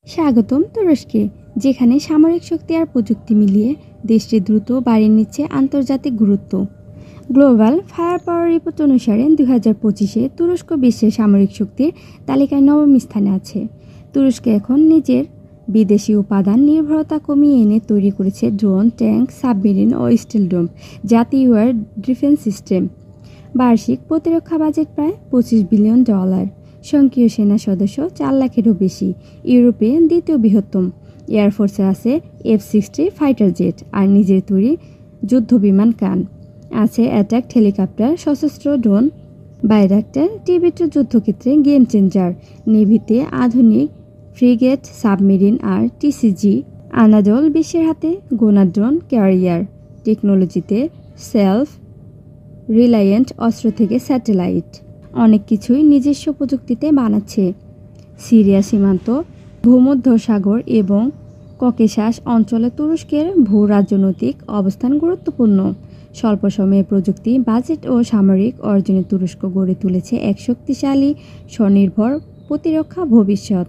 স্বাগতম তুরস্কে, যেখানে সামরিক শক্তি আর প্রযুক্তি মিলিয়ে দেশটি দ্রুত বাড়িয়ে নিচ্ছে আন্তর্জাতিক গুরুত্ব। গ্লোবাল ফায়ার পাওয়ার রিপোর্ট অনুসারে 2025-এ তুরস্ক বিশ্বের সামরিক শক্তির তালিকায় নবম স্থানে আছে। তুরস্ক এখন নিজের বিদেশি উপাদান নির্ভরতা কমিয়ে এনে তৈরি করেছে ড্রোন, ট্যাঙ্ক, সাবমেরিন ও স্টিল ডোম জাতীয় এয়ার ডিফেন্স সিস্টেম। বার্ষিক প্রতিরক্ষা বাজেট প্রায় $25 বিলিয়ন। সক্রিয় সেনা সদস্য 4 লাখেরও বেশি, ইউরোপে দ্বিতীয় বৃহত্তম। এয়ারফোর্সে আছে F-60 ফাইটার জেট আর নিজের তৈরি যুদ্ধবিমান কান। আছে অ্যাটাক হেলিকপ্টার, সশস্ত্র ড্রোন, বাইরাক্টার, টিবেট যুদ্ধক্ষেত্রে গেম চেঞ্জার। নেভিতে আধুনিক ফ্রিগেট, সাবমেরিন আর টিসিজি। আনাদল বিশ্বের হাতে গোনা ড্রোন ক্যারিয়ার। টেকনোলজিতে সেলফ রিলায়েন্ট, অস্ত্র থেকে স্যাটেলাইট, অনেক কিছুই নিজস্ব প্রযুক্তিতে বানাচ্ছে। সিরিয়া সীমান্ত, ভূমধ্যসাগর এবং ককেশাস অঞ্চলে তুরস্কের ভূ রাজনৈতিক অবস্থান গুরুত্বপূর্ণ। স্বল্প সময়ে প্রযুক্তি, বাজেট ও সামরিক অর্জনে তুরস্ক গড়ে তুলেছে এক শক্তিশালী, স্বনির্ভর প্রতিরক্ষা ভবিষ্যৎ।